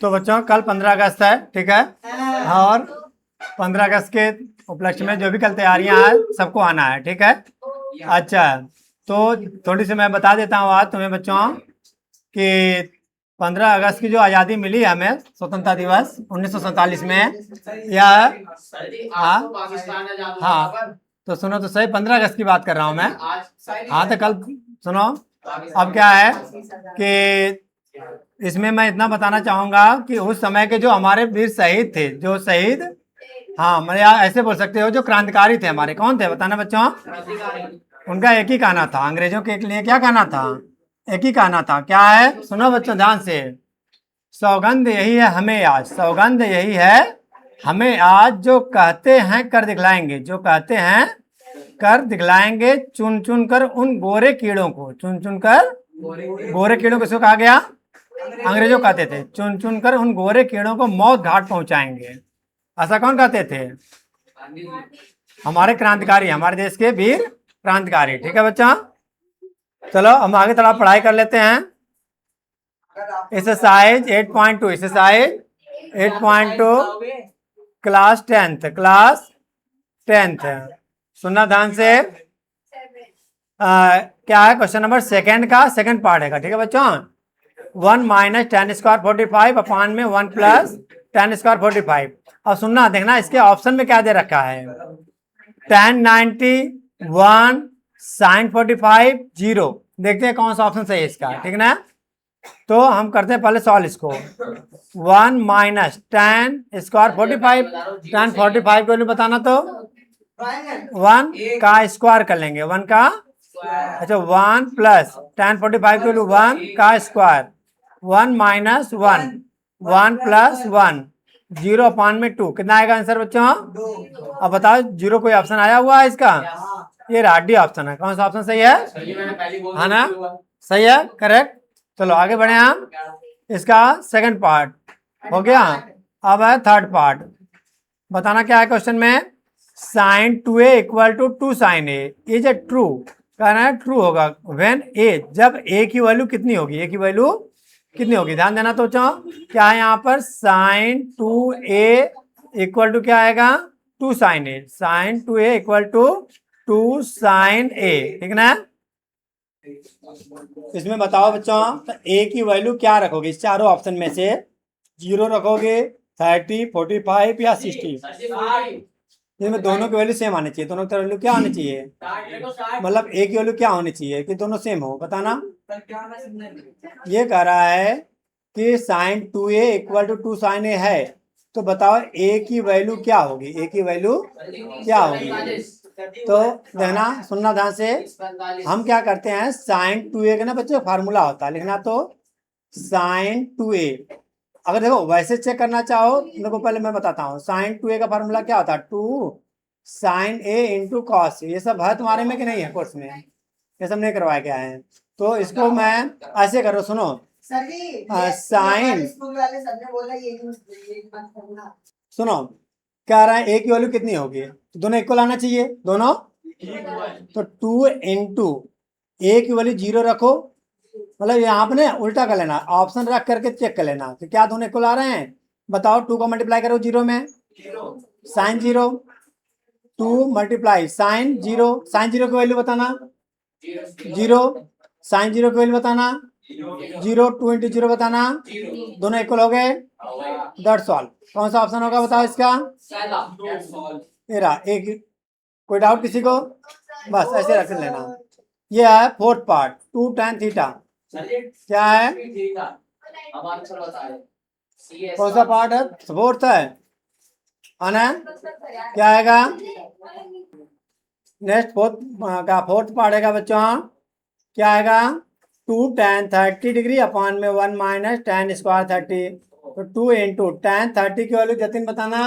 तो बच्चों कल 15 अगस्त है, ठीक है। और 15 अगस्त के उपलक्ष्य में जो भी कल तैयारियां हैं सबको आना है, ठीक है। अच्छा, तो थोड़ी सी मैं बता देता हूँ आज तुम्हें बच्चों कि 15 अगस्त की जो आज़ादी मिली हमें, स्वतंत्रता दिवस 1947 में, यह हाँ तो सुनो तो सही, 15 अगस्त की बात कर रहा हूँ मैं। हाँ तो कल सुनो, अब क्या है कि इसमें मैं इतना बताना चाहूंगा कि उस समय के जो हमारे वीर शहीद थे, जो शहीद, हाँ मैं ऐसे बोल सकते हो, जो क्रांतिकारी थे हमारे, कौन थे बताना बच्चों। उनका एक ही कहना था, अंग्रेजों के लिए क्या कहना था, एक ही कहना था, क्या है सुनो बच्चों ध्यान से। सौगंध यही है हमें आज, सौगंध यही है हमें आज, जो कहते हैं कर दिखलाएंगे, जो कहते हैं कर दिखलाएंगे, चुन चुन कर उन गोरे कीड़ों को, चुन चुन कर, गोरे कीड़ों को किसको कहा गया, अंग्रेजों कहते थे, चुन चुन कर उन गोरे कीड़ों को मौत घाट पहुंचाएंगे। ऐसा कौन कहते थे, हमारे क्रांतिकारी, हमारे देश के वीर क्रांतिकारी, ठीक है बच्चा। चलो हम आगे थोड़ा पढ़ाई कर लेते हैं। Exercise 8.2, exercise 8.2 class 10th, class 10th, सुनना ध्यान से। क्या है क्वेश्चन नंबर सेकंड का सेकंड पार्ट है, ठीक है बच्चों। 1 माइनस टेन स्क्वायर 45 अपान में 1 प्लस टेन स्क्वायर 45। अब सुनना देखना, इसके ऑप्शन में क्या दे रखा है, tan 90, 1, sin 45, 0। देखते हैं कौन सा ऑप्शन सही है इसका, ठीक ना। तो हम करते हैं पहले सॉल्व इसको। 1 माइनस टेन स्क्वायर 45, टेन 45 को बताना, तो 1 का स्क्वायर कर लेंगे, 1 का, अच्छा 1 प्लस टेन 45 को 1 का स्क्वायर, 1 माइनस 1, 1 प्लस 1, 0 अपान में 2, कितना आएगा आंसर बच्चों। अब बताओ 0 कोई ऑप्शन आया हुआ है इसका, ये डी ऑप्शन है। कौन सा ऑप्शन सही है, है ना, सही है, करेक्ट। चलो आगे बढ़े हम, इसका सेकंड पार्ट हो गया। अब है थर्ड पार्ट, बताना क्या है क्वेश्चन में। Sine 2a equal to 2 sine A is a true, कहना है ट्रू होगा व्हेन ए, जब ए की वैल्यू कितनी होगी, ए की वैल्यू कितनी होगी, ध्यान देना। तो क्या है यहाँ पर, साइन 2a इक्वल टू क्या आएगा, 2 sine a, sine 2a equal to 2 sine a, ठीक ना। इसमें बताओ बच्चों, तो ए की वैल्यू क्या रखोगे इस चारों ऑप्शन में से, 0 रखोगे, 30, 45 या 60। इसमें दोनों की वैल्यू सेम आनी चाहिए, दोनों की वैल्यू क्या आनी चाहिए, मतलब ए की वैल्यू क्या होनी चाहिए कि दोनों सेम हो, बताना। ये कह रहा है कि sine 2a equal to 2 sine a है, तो बताओ ए की वैल्यू क्या होगी, ए की वैल्यू क्या होगी। तो देखना सुनना ध्यान से, हम क्या करते हैं, साइन 2a का ना बच्चों फार्मूला होता है, लिखना तो साइन 2a। अगर देखो वैसे चेक करना चाहो, देखो पहले मैं बताता हूँ, साइन 2a का फार्मूला क्या होता है, 2 साइन a इंटू कॉस। ये सब है तुम्हारे में कि नहीं है कोर्स में, ये सब नहीं करवाया गया है। तो इसको मैं ऐसे करो, सुनो, साइन, सुनो, कह रहा है ए की वैल्यू कितनी होगी, तो दोनों इक्वल आना चाहिए, दोनों। तो 2 इंटू ए की वैल्यू 0 रखो, मतलब यहाँ पे ना उल्टा कर लेना, ऑप्शन रख करके चेक कर लेना कि क्या दोनों इक्वल आ रहे हैं। बताओ 2 को मल्टीप्लाई करो 0 में, साइन 0, 2 मल्टीप्लाई साइन 0, साइन 0 की वैल्यू बताना, 0, साइन 0 की वैल्यू बताना, 0, 2 इंटू 0 बताना, दोनों इक्वल हो गए, दैट्स ऑल। कौन सा ऑप्शन होगा बताओ इसका, ये रहा एक। कोई डाउट किसी को, बस ऐसे रख लेना। ये है फोर्थ पार्ट, 2 tan थीटा, क्या है, कौन सा पार्ट है, फोर्थ है ना, क्या आएगा नेक्स्ट, फोर्थ का फोर्थ पार्ट है बच्चों, क्या आएगा, 2 tan 30 डिग्री अपान में 1 माइनस टेन स्क्वायर 30। तो 2 इंटू tan 30 की वैल्यू जतिन बताना,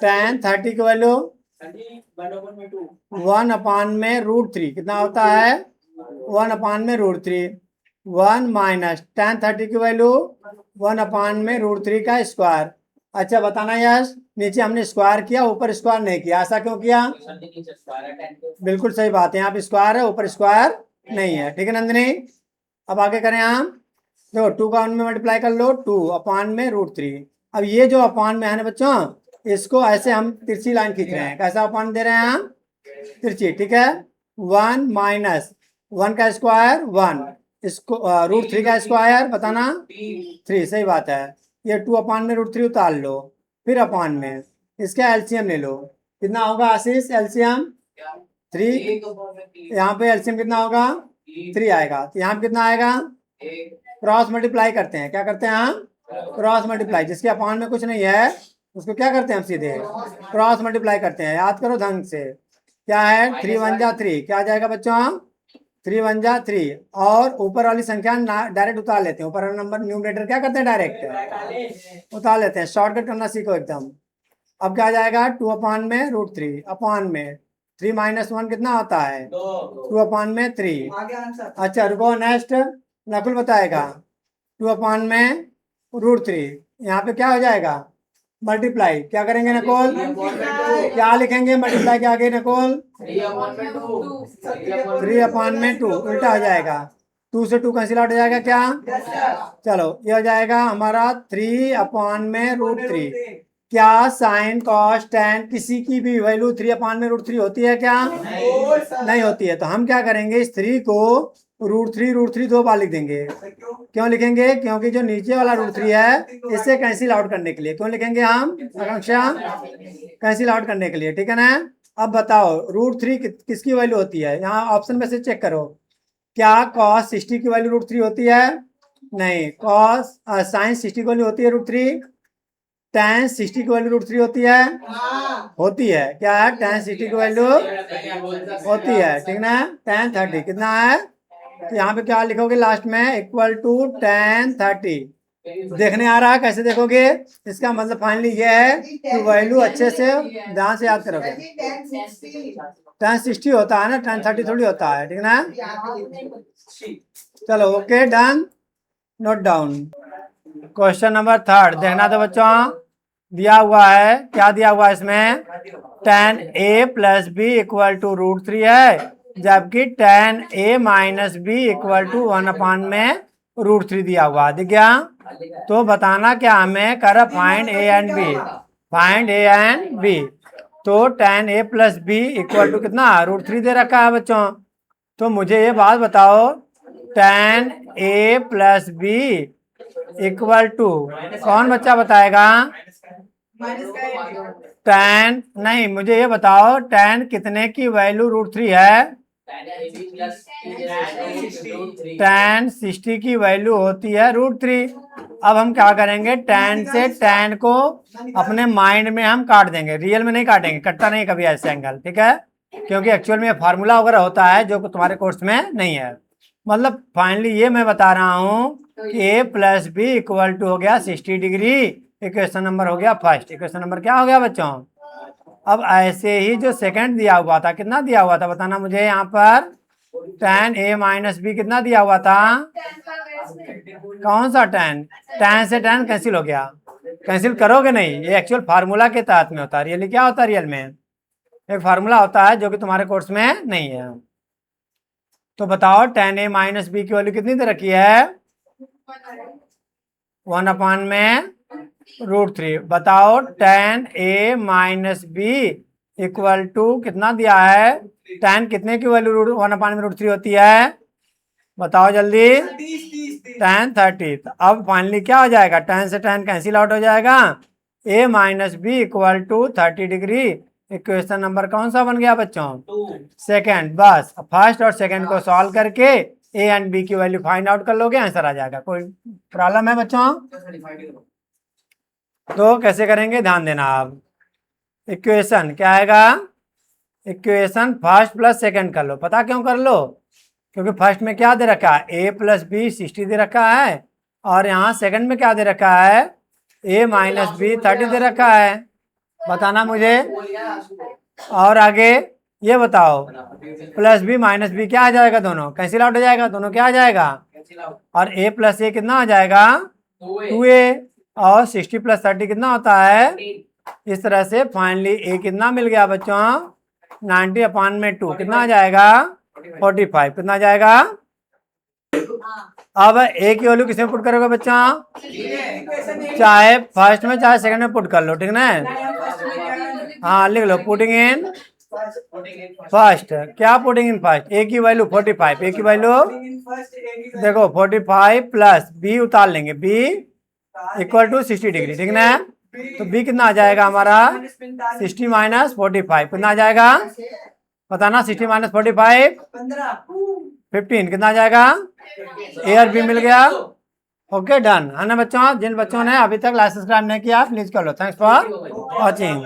tan 30 की वैल्यू 1 अपान में √3, कितना होता है, 1 अपान में √3, 1 माइनस tan 30 की वैल्यू 1 अपान में √3 का स्क्वायर। अच्छा बताना यस, नीचे हमने स्क्वायर किया, ऊपर स्क्वायर नहीं किया, ऐसा क्यों किया, बिल्कुल सही बात है, यहाँ पे स्क्वायर है, ऊपर स्क्वायर नहीं है, ठीक है नंदिनी। अब आगे करें हम, देखो 2 का 1 में मल्टीप्लाई कर लो, 2 अपान में √3। अब ये जो अपान में है ना बच्चों, इसको ऐसे हम तिरछी लाइन खींच रहे हैं। कैसा अपान दे रहे हैं हम? तिरछी, ठीक है। 1 माइनस 1 का स्क्वायर 1, इसको √3 का स्क्वायर बताना 3, सही बात है। ये 2 अपान में √3 उतार लो, फिर अपान में इसका एलसीएम ले लो। कितना होगा आशीष एलसीएम? 3। यहाँ पे एलसीएम कितना होगा? 3 आएगा। तो यहाँ पे कितना आएगा? क्रॉस मल्टीप्लाई करते हैं। क्या करते हैं हम? Cross multiply. जिसके अपान में कुछ नहीं है उसको क्या करते हैं हम? सीधे क्रॉस मल्टीप्लाई करते हैं। याद करो ढंग से। क्या है? 3 1 जा 3, क्या आ जाएगा बच्चों? 3 1 जा 3। और ऊपर वाली संख्या डायरेक्ट उतार लेते हैं। ऊपर वाला नंबर न्यूमरेटर क्या करते हैं? डायरेक्ट उतार लेते हैं। शॉर्टकट करना सीखो एकदम। अब क्या आ जाएगा? 2 अपान में √3 अपान में 3 माइनस 1 कितना होता है? 2 अपान में 3। अच्छा रुको, नेक्स्ट नकुल बताएगा। 2 अपान में √3, यहाँ पे क्या हो जाएगा? मल्टीप्लाई। क्या करेंगे नकुल? क्या लिखेंगे मल्टीप्लाई के आगे नकुल? 3 अपान में 2 उल्टा हो जाएगा। 2 से 2 कैंसिल आउट हो जाएगा क्या? चलो ये हो जाएगा हमारा 3 अपान में √3। क्या साइन कॉस टेन किसी की भी वैल्यू 3 अपान में √3 होती है क्या? नहीं होती है। तो हम क्या करेंगे? इस 3 को √3 2 बार लिख देंगे। क्यों लिखेंगे? क्योंकि जो नीचे वाला √3 है इससे कैंसिल आउट करने के लिए। क्यों लिखेंगे हम आकांक्षा? कैंसिल आउट करने के लिए, ठीक है ना। अब बताओ √3 किसकी वैल्यू होती है? यहाँ ऑप्शन में से चेक करो। क्या cos 60 की वैल्यू √3 होती है? नहीं। cos sin 60 की वैल्यू होती है √3? tan 60 की वैल्यू √3 होती है? होती है। क्या है? tan 60 की वैल्यू होती है, ठीक ना। tan 30 कितना है? तो यहाँ पे क्या लिखोगे लास्ट में? Equal to tan 30। देखने आ रहा है? कैसे देखोगे? इसका मतलब फाइनली ये है कि वैल्यू अच्छे से ध्यान से याद करोगे। tan 60 होता है ना, tan 30 थोड़ी होता है, ठीक ना। चलो okay, done, note down. Question number 3 देखना तो बच्चों, दिया हुआ है। क्या दिया हुआ है इसमें? tan a plus B equal to √3 है, जबकि tan a minus B equal to 1 upon में √3 दिया हुआ। दिख गया? तो बताना क्या हमें कर? Find a and b। Find a and b। तो tan a plus B equal to कितना? √3 दे रखा है बच्चों। तो मुझे ये बात बताओ, tan a plus B equal to, कौन बच्चा बताएगा? tan नहीं, मुझे ये बताओ tan कितने की वैल्यू √3 है? tan 60 की वैल्यू होती है √3। अब हम क्या करेंगे? tan से tan को अपने माइंड में हम काट देंगे, रियल में नहीं काटेंगे, कटता नहीं कभी ऐसे एंगल, ठीक है। क्योंकि एक्चुअल में फार्मूला वगैरह होता है जो तुम्हारे कोर्स में नहीं है। मतलब फाइनली ये मैं बता रहा हूँ कि a plus B equal to हो गया 60 डिग्री। इक्वेशन नंबर हो गया फर्स्ट। इक्वेशन नंबर क्या हो गया बच्चों? अब ऐसे ही जो सेकंड दिया हुआ था, कितना दिया हुआ था बताना मुझे। यहाँ पर tan a माइनस बी कितना दिया हुआ था? कौन सा tan? tan से tan कैंसिल हो गया। कैंसिल करोगे नहीं, ये एक्चुअल फार्मूला के तहत में होता है। रियली क्या होता है? रियल में एक फार्मूला होता है जो कि तुम्हारे कोर्स में नहीं है। तो बताओ tan a माइनस बी की वैल्यू कितनी दे रखी है? 1 अपान में √3। बताओ tan a minus B equal to कितना दिया है? tan कितने की वैल्यू 1 अपान में √3 होती है? बताओ जल्दी। tan 30। तो अब फाइनली क्या हो जाएगा? tan से tan कैंसिल आउट हो जाएगा। a minus B equal to 30 degree. Equation number कौन सा बन गया बच्चों? सेकंड। बस फर्स्ट और सेकंड को सॉल्व करके a एंड b की वैल्यू फाइंड आउट कर लोगे, आंसर आ जाएगा। कोई प्रॉब्लम है बच्चों? तो कैसे करेंगे ध्यान देना आप। इक्वेशन क्या आएगा? इक्वेशन फर्स्ट प्लस सेकंड कर लो। पता क्यों कर लो? क्योंकि फर्स्ट में क्या दे रखा है? a प्लस बी 60 दे रखा है, और यहाँ सेकंड में क्या दे रखा है? a माइनस बी 30 दे रखा है। बताना मुझे। और आगे ये बताओ, प्लस बी माइनस बी क्या आ जाएगा? दोनों कैंसिल आउट हो जाएगा। दोनों क्या आ जाएगा? और a प्लस ए कितना आ जाएगा? 2a। और 60 प्लस 30 कितना होता है? इस तरह से फाइनली a कितना मिल गया बच्चों? 90 अपान में 2 कितना आ जाएगा? 45। कितना आ जाएगा? अब ए की वैल्यू किसमें पुट करोगे बच्चा? चाहे फर्स्ट में चाहे सेकंड में पुट कर लो, ठीक ना? हाँ लिख लो, पुटिंग इन फर्स्ट। क्या पुटिंग इन फर्स्ट? ए की वैल्यू 45, ए की वैल्यू देखो 45 प्लस बी उतार लेंगे, बी इक्वल टू 60 डिग्री, ठीक ना? तो बी कितना आ जाएगा हमारा? 60 माइनस 45 कितना आ जाएगा बताना? 60 माइनस 45 15 कितना आ जाएगा? ए और बी मिल गया। ओके डन है ना बच्चों? जिन बच्चों ने अभी तक लाइक सब्सक्राइब नहीं किया प्लीज कर लो। Thanks for watching.